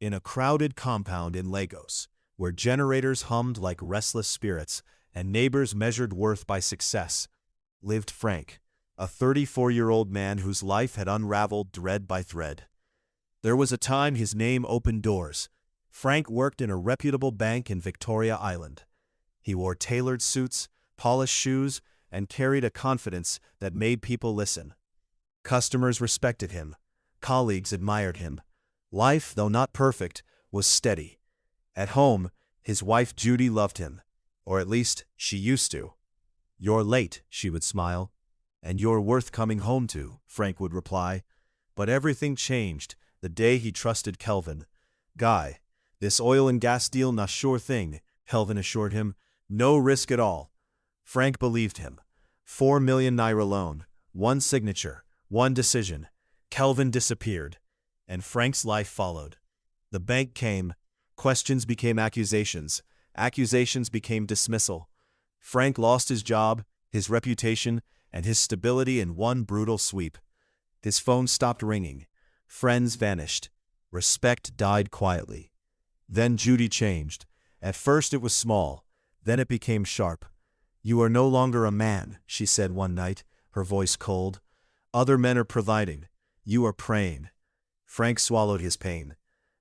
In a crowded compound in Lagos, where generators hummed like restless spirits and neighbors measured worth by success, lived Frank, a 34-year-old man whose life had unraveled thread by thread. There was a time his name opened doors. Frank worked in a reputable bank in Victoria Island. He wore tailored suits, polished shoes, and carried a confidence that made people listen. Customers respected him. Colleagues admired him. Life, though not perfect, was steady. At home, his wife Judy loved him, or at least she used to. "You're late," she would smile. "And you're worth coming home to," Frank would reply. But everything changed the day he trusted Kelvin. "Guy, this oil and gas deal not sure thing," Kelvin assured him. "No risk at all." Frank believed him. 4 million naira loan, one signature, one decision. Kelvin disappeared, and Frank's life followed. The bank came. Questions became accusations. Accusations became dismissal. Frank lost his job, his reputation, and his stability in one brutal sweep. His phone stopped ringing. Friends vanished. Respect died quietly. Then Judy changed. At first it was small. Then it became sharp. "You are no longer a man," she said one night, her voice cold. "Other men are providing. You are praying." Frank swallowed his pain.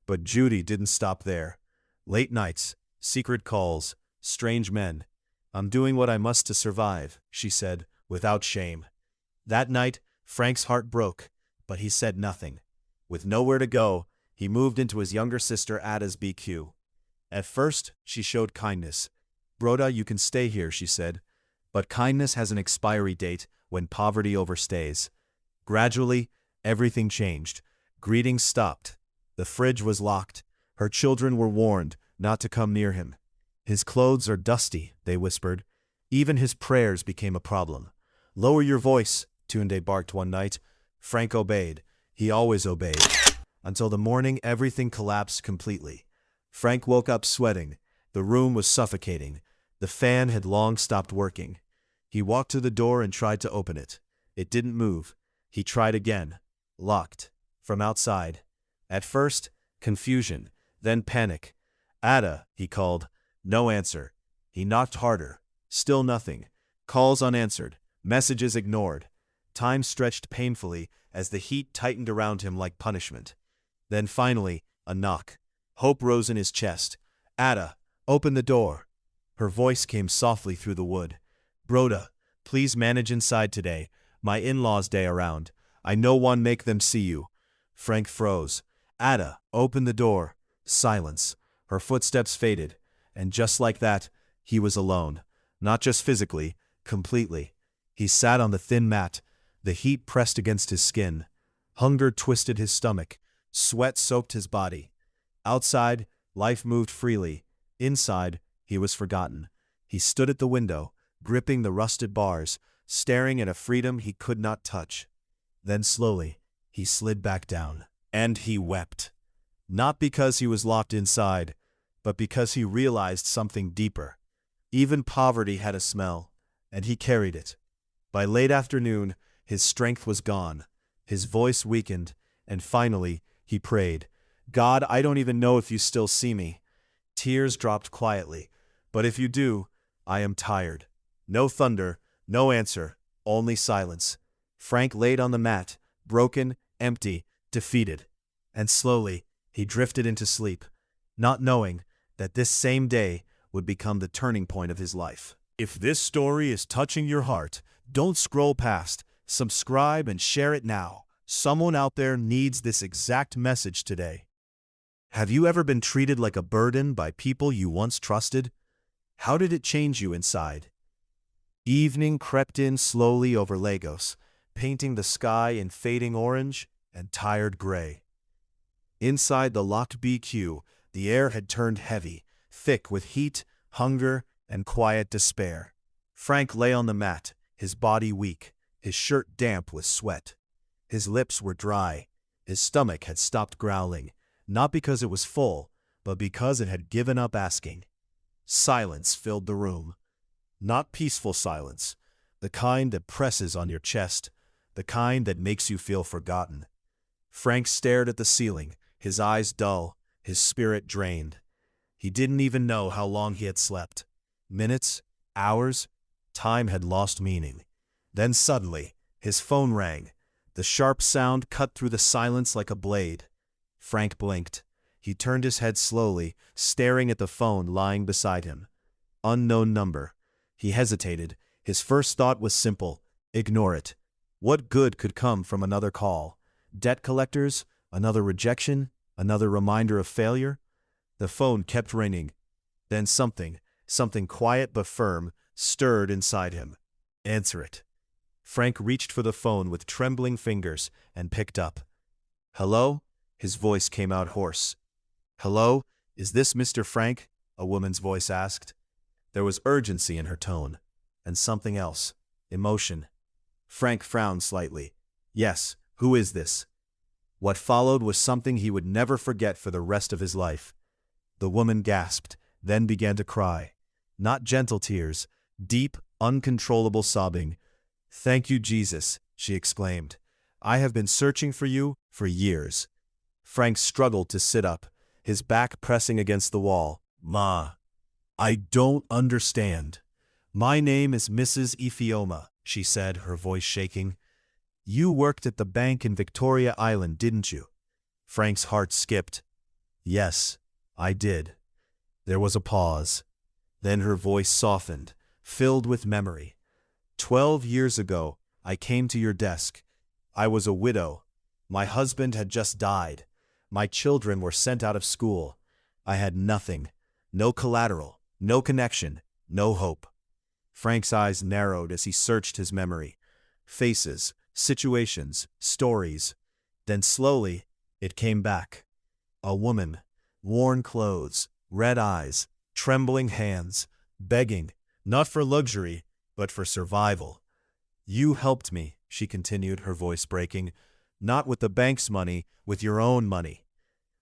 But Judy didn't stop there. Late nights, secret calls, strange men. "I'm doing what I must to survive," she said, without shame. That night, Frank's heart broke, but he said nothing. With nowhere to go, he moved into his younger sister Ada's BQ. At first, she showed kindness. "Broda, you can stay here," she said. But kindness has an expiry date when poverty overstays. Gradually, everything changed. Greetings stopped. The fridge was locked. Her children were warned not to come near him. "His clothes are dusty," they whispered. Even his prayers became a problem. "Lower your voice," Tunde barked one night. Frank obeyed. He always obeyed. Until the morning, everything collapsed completely. Frank woke up sweating. The room was suffocating. The fan had long stopped working. He walked to the door and tried to open it. It didn't move. He tried again. Locked. From outside. At first, confusion, then panic. "Ada," he called. No answer. He knocked harder. Still nothing. Calls unanswered. Messages ignored. Time stretched painfully as the heat tightened around him like punishment. Then finally, a knock. Hope rose in his chest. "Ada, open the door." Her voice came softly through the wood. "Broda, please manage inside today. My in-laws day around. I no one make them see you." Frank froze. "Ada, open the door." Silence. Her footsteps faded. And just like that, he was alone. Not just physically, completely. He sat on the thin mat. The heat pressed against his skin. Hunger twisted his stomach. Sweat soaked his body. Outside, life moved freely. Inside, he was forgotten. He stood at the window, gripping the rusted bars, staring at a freedom he could not touch. Then slowly, he slid back down. And he wept. Not because he was locked inside, but because he realized something deeper. Even poverty had a smell, and he carried it. By late afternoon, his strength was gone. His voice weakened, and finally, he prayed, "God, I don't even know if you still see me." Tears dropped quietly. "But if you do, I am tired." No thunder, no answer, only silence. Frank laid on the mat, broken, empty, defeated. And slowly, he drifted into sleep, not knowing that this same day would become the turning point of his life. If this story is touching your heart, don't scroll past. Subscribe and share it now. Someone out there needs this exact message today. Have you ever been treated like a burden by people you once trusted? How did it change you inside? Evening crept in slowly over Lagos, painting the sky in fading orange and tired gray. Inside the locked BQ, the air had turned heavy, thick with heat, hunger, and quiet despair. Frank lay on the mat, his body weak, his shirt damp with sweat. His lips were dry. His stomach had stopped growling, not because it was full, but because it had given up asking. Silence filled the room. Not peaceful silence, the kind that presses on your chest, the kind that makes you feel forgotten. Frank stared at the ceiling, his eyes dull, his spirit drained. He didn't even know how long he had slept. Minutes, hours, time had lost meaning. Then suddenly, his phone rang. The sharp sound cut through the silence like a blade. Frank blinked. He turned his head slowly, staring at the phone lying beside him. Unknown number. He hesitated. His first thought was simple: ignore it. What good could come from another call? Debt collectors? Another rejection? Another reminder of failure? The phone kept ringing. Then something quiet but firm, stirred inside him. Answer it. Frank reached for the phone with trembling fingers and picked up. Hello? His voice came out hoarse. Hello? Is this Mr. Frank? A woman's voice asked. There was urgency in her tone. And something else. Emotion. Frank frowned slightly. Yes, who is this? What followed was something he would never forget for the rest of his life. The woman gasped, then began to cry. Not gentle tears, deep, uncontrollable sobbing. Thank you, Jesus, she exclaimed. I have been searching for you for years. Frank struggled to sit up, his back pressing against the wall. Ma, I don't understand. My name is Mrs. Ifeoma, she said, her voice shaking. You worked at the bank in Victoria Island, didn't you? Frank's heart skipped. Yes, I did. There was a pause. Then her voice softened, filled with memory. 12 years ago, I came to your desk. I was a widow. My husband had just died. My children were sent out of school. I had nothing. No collateral, no connection, no hope. Frank's eyes narrowed as he searched his memory. Faces, situations, stories. Then slowly, it came back. A woman, worn clothes, red eyes, trembling hands, begging, not for luxury, but for survival. You helped me, she continued, her voice breaking. Not with the bank's money, with your own money.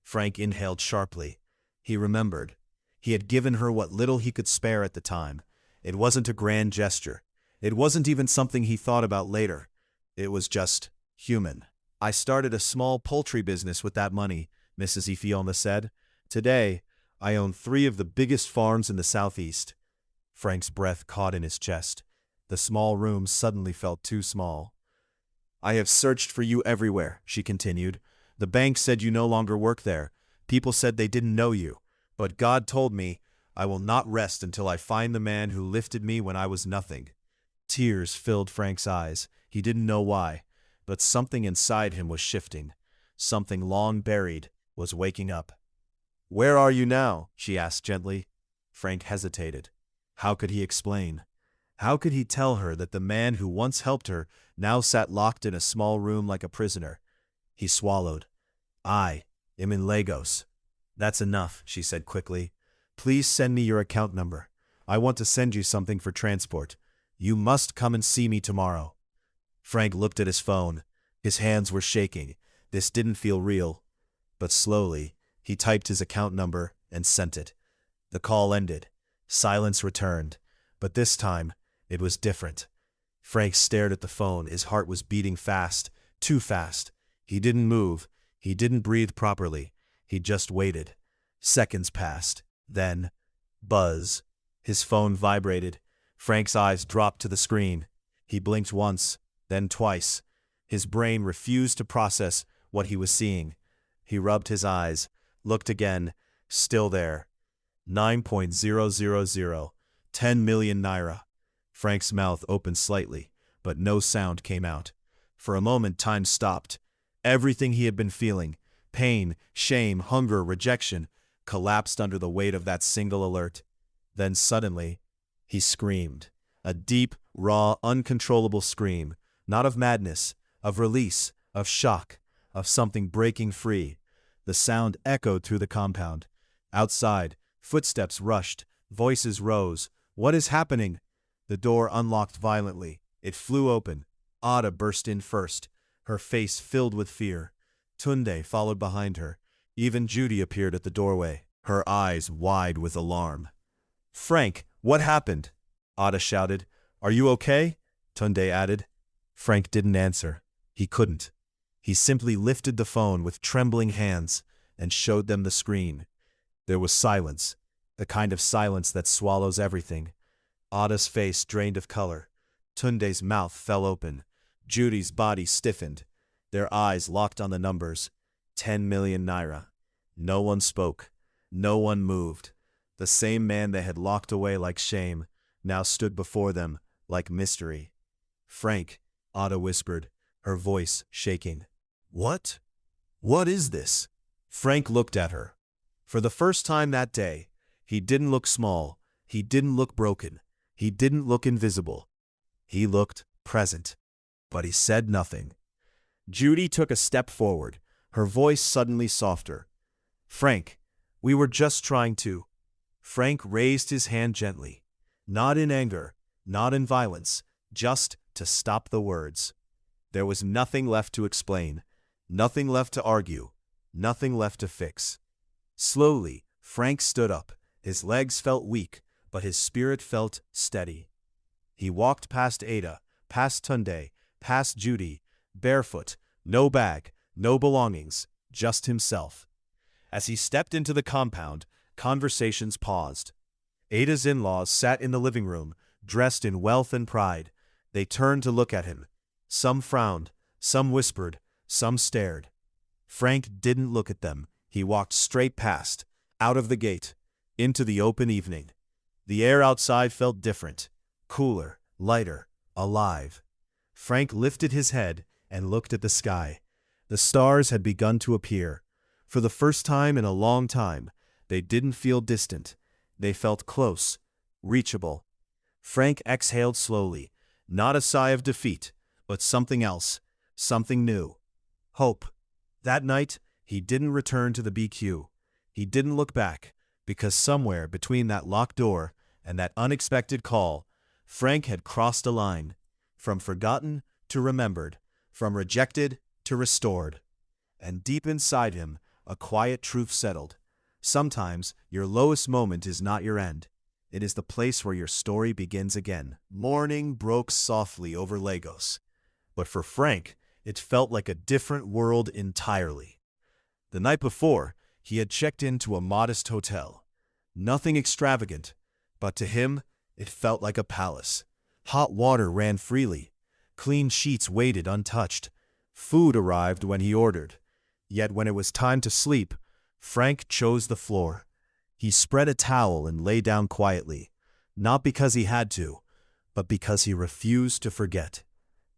Frank inhaled sharply. He remembered. He had given her what little he could spare at the time. It wasn't a grand gesture. It wasn't even something he thought about later. It was just human. I started a small poultry business with that money, Mrs. Ifeoma said. Today, I own 3 of the biggest farms in the southeast. Frank's breath caught in his chest. The small room suddenly felt too small. I have searched for you everywhere, she continued. The bank said you no longer work there. People said they didn't know you. But God told me, I will not rest until I find the man who lifted me when I was nothing. Tears filled Frank's eyes. He didn't know why, but something inside him was shifting. Something long buried was waking up. Where are you now? She asked gently. Frank hesitated. How could he explain? How could he tell her that the man who once helped her now sat locked in a small room like a prisoner? He swallowed. I am in Lagos. That's enough, she said quickly. Please send me your account number. I want to send you something for transport. You must come and see me tomorrow. Frank looked at his phone. His hands were shaking. This didn't feel real. But slowly, he typed his account number and sent it. The call ended. Silence returned. But this time, it was different. Frank stared at the phone. His heart was beating fast, too fast. He didn't move. He didn't breathe properly. He just waited. Seconds passed. Then, buzz. His phone vibrated. Frank's eyes dropped to the screen. He blinked once, then twice. His brain refused to process what he was seeing. He rubbed his eyes, looked again, still there. 9.000, 10 million naira. Frank's mouth opened slightly, but no sound came out. For a moment, time stopped. Everything he had been feeling, pain, shame, hunger, rejection, collapsed under the weight of that single alert. Then suddenly, he screamed. A deep, raw, uncontrollable scream, not of madness, of release, of shock, of something breaking free. The sound echoed through the compound. Outside, footsteps rushed, voices rose. What is happening? The door unlocked violently. It flew open. Ada burst in first, her face filled with fear. Tunde followed behind her. Even Judy appeared at the doorway, her eyes wide with alarm. Frank, what happened? Ada shouted. Are you okay? Tunde added. Frank didn't answer. He couldn't. He simply lifted the phone with trembling hands. and showed them the screen. There was silence, the kind of silence that swallows everything. Ada's face drained of color. Tunde's mouth fell open. Judy's body stiffened. Their eyes locked on the numbers. 10 million naira. No one spoke. No one moved. The same man they had locked away like shame now stood before them like mystery. "Frank," Ada whispered, her voice shaking. "What? What is this?" Frank looked at her. For the first time that day, he didn't look small. He didn't look broken. He didn't look invisible. He looked present. But he said nothing. Judy took a step forward, her voice suddenly softer. "Frank, we were just trying to." Frank raised his hand gently. Not in anger, not in violence, just to stop the words. There was nothing left to explain, nothing left to argue, nothing left to fix. Slowly, Frank stood up. His legs felt weak, but his spirit felt steady. He walked past Ada, past Tunde, past Judy, barefoot, no bag, no belongings, just himself. As he stepped into the compound, conversations paused. Ada's in-laws sat in the living room, dressed in wealth and pride. They turned to look at him. Some frowned, some whispered, some stared. Frank didn't look at them. He walked straight past, out of the gate, into the open evening. The air outside felt different, cooler, lighter, alive. Frank lifted his head and looked at the sky. The stars had begun to appear. For the first time in a long time, they didn't feel distant. They felt close, reachable. Frank exhaled slowly, not a sigh of defeat, but something else, something new. Hope. That night, he didn't return to the BQ. He didn't look back, because somewhere between that locked door and that unexpected call, Frank had crossed a line, from forgotten to remembered, from rejected to restored. And deep inside him, a quiet truth settled. Sometimes your lowest moment is not your end. It is the place where your story begins again. Morning broke softly over Lagos. But for Frank, it felt like a different world entirely. The night before, he had checked into a modest hotel. Nothing extravagant, but to him, it felt like a palace. Hot water ran freely. Clean sheets waited untouched. Food arrived when he ordered. Yet when it was time to sleep, Frank chose the floor. He spread a towel and lay down quietly, not because he had to, but because he refused to forget.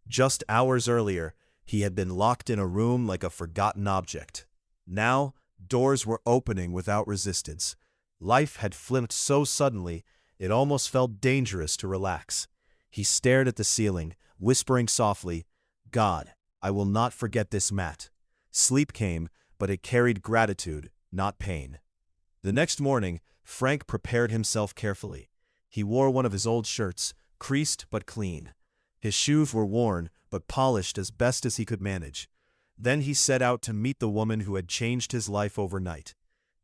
Just hours earlier, he had been locked in a room like a forgotten object. Now, doors were opening without resistance. Life had flipped so suddenly, it almost felt dangerous to relax. He stared at the ceiling, whispering softly, "God, I will not forget this mat." Sleep came, but it carried gratitude, not pain. The next morning, Frank prepared himself carefully. He wore one of his old shirts, creased but clean. His shoes were worn, but polished as best as he could manage. Then he set out to meet the woman who had changed his life overnight.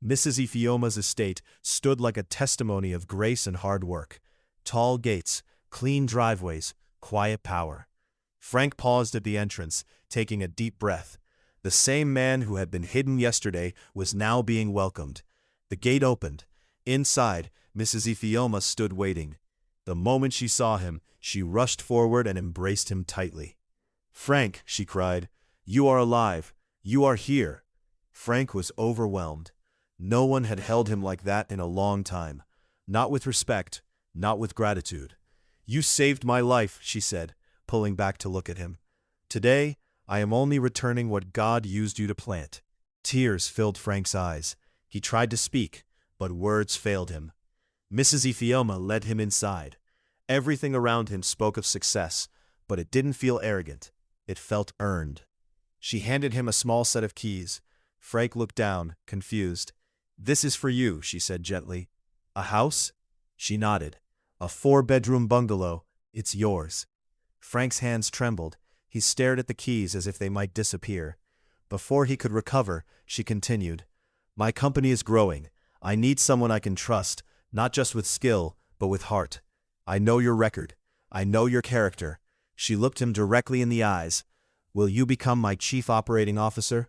Mrs. Ifeoma's estate stood like a testimony of grace and hard work. Tall gates, clean driveways, quiet power. Frank paused at the entrance, taking a deep breath. The same man who had been hidden yesterday was now being welcomed. The gate opened. Inside, Mrs. Ifeoma stood waiting. The moment she saw him, she rushed forward and embraced him tightly. "Frank," she cried, "you are alive. You are here." Frank was overwhelmed. No one had held him like that in a long time. Not with respect, not with gratitude. "You saved my life," she said, pulling back to look at him. "Today, I am only returning what God used you to plant." Tears filled Frank's eyes. He tried to speak, but words failed him. Mrs. Ifeoma led him inside. Everything around him spoke of success, but it didn't feel arrogant. It felt earned. She handed him a small set of keys. Frank looked down, confused. "This is for you," she said gently. "A house?" She nodded. "A 4-bedroom bungalow. It's yours." Frank's hands trembled. He stared at the keys as if they might disappear. Before he could recover, she continued, "My company is growing. I need someone I can trust, not just with skill, but with heart. I know your record. I know your character." She looked him directly in the eyes. "Will you become my chief operating officer?"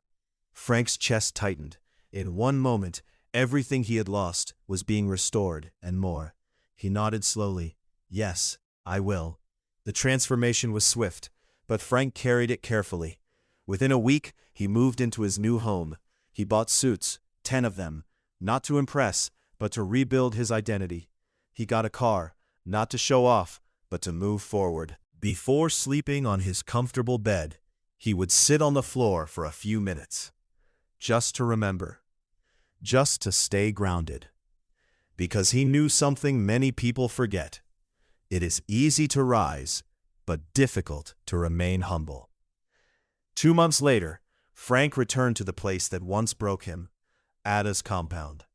Frank's chest tightened. In one moment, everything he had lost was being restored and more. He nodded slowly. Yes, I will. The transformation was swift, but Frank carried it carefully. Within a week, he moved into his new home. He bought suits, 10 of them, not to impress, but to rebuild his identity. He got a car, not to show off, but to move forward. Before sleeping on his comfortable bed, he would sit on the floor for a few minutes, just to remember, just to stay grounded. Because he knew something many people forget. It is easy to rise, but difficult to remain humble. 2 months later, Frank returned to the place that once broke him, Ada's compound.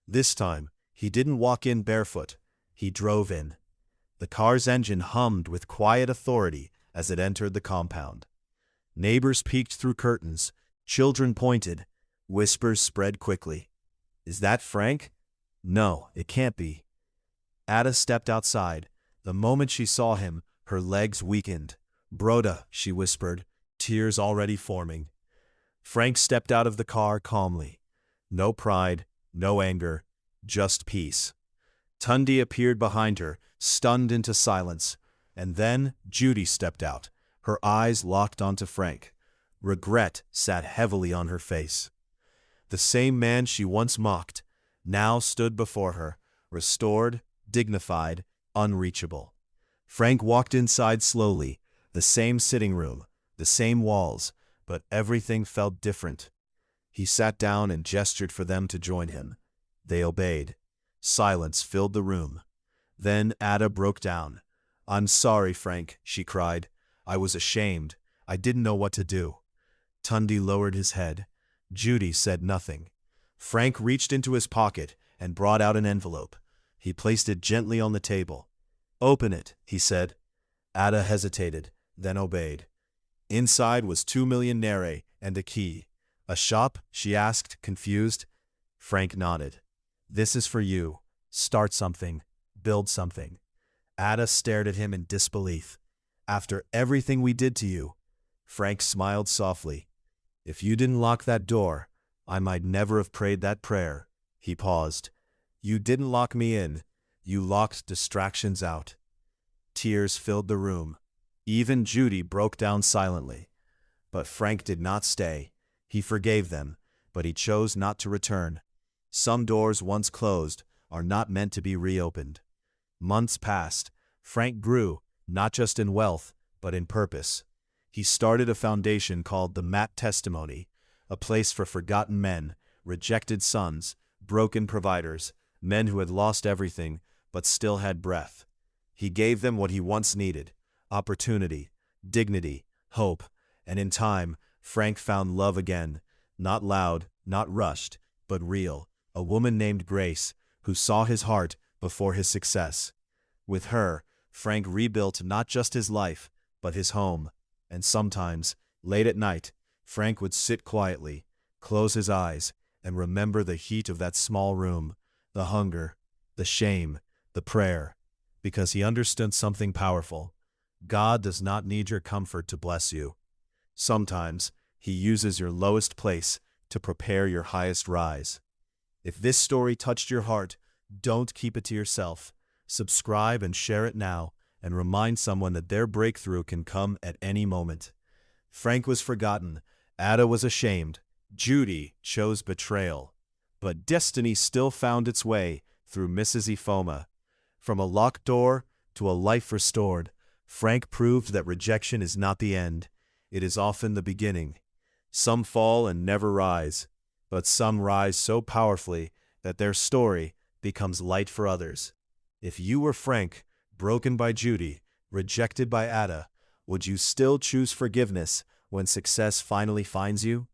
This time, he didn't walk in barefoot. He drove in. The car's engine hummed with quiet authority as it entered the compound. Neighbors peeked through curtains. Children pointed. Whispers spread quickly. Is that Frank? No, it can't be. Ada stepped outside. The moment she saw him, her legs weakened. Broda, she whispered, tears already forming. Frank stepped out of the car calmly. No pride, no anger, just peace. Tundi appeared behind her, stunned into silence. And then Judy stepped out, her eyes locked onto Frank. Regret sat heavily on her face. The same man she once mocked now stood before her, restored, dignified, unreachable. Frank walked inside slowly, the same sitting room, the same walls, but everything felt different. He sat down and gestured for them to join him. They obeyed. Silence filled the room. Then Ada broke down. I'm sorry, Frank, she cried. I was ashamed. I didn't know what to do. Tundi lowered his head. Judy said nothing. Frank reached into his pocket and brought out an envelope. He placed it gently on the table. Open it, he said. Ada hesitated, then obeyed. Inside was 2 million nere and a key. A shop? She asked, confused. Frank nodded. This is for you. Start something. Build something. Ada stared at him in disbelief. After everything we did to you. Frank smiled softly. If you didn't lock that door, I might never have prayed that prayer. He paused. You didn't lock me in. You locked distractions out. Tears filled the room. Even Judy broke down silently. But Frank did not stay. He forgave them, but he chose not to return. Some doors once closed are not meant to be reopened. Months passed. Frank grew, not just in wealth, but in purpose. He started a foundation called the Mat Testimony, a place for forgotten men, rejected sons, broken providers, men who had lost everything but still had breath. He gave them what he once needed: opportunity, dignity, hope, and in time, Frank found love again, not loud, not rushed, but real, a woman named Grace, who saw his heart before his success. With her, Frank rebuilt not just his life, but his home. And sometimes, late at night, Frank would sit quietly, close his eyes, and remember the heat of that small room, the hunger, the shame, the prayer, because he understood something powerful. God does not need your comfort to bless you. Sometimes, He uses your lowest place to prepare your highest rise. If this story touched your heart, don't keep it to yourself. Subscribe and share it now, and remind someone that their breakthrough can come at any moment. Frank was forgotten. Ada was ashamed. Judy chose betrayal. But destiny still found its way through Mrs. Ifeoma. From a locked door to a life restored, Frank proved that rejection is not the end. It is often the beginning. Some fall and never rise, but some rise so powerfully that their story becomes light for others. If you were Frank, broken by Judy, rejected by Ada, would you still choose forgiveness when success finally finds you?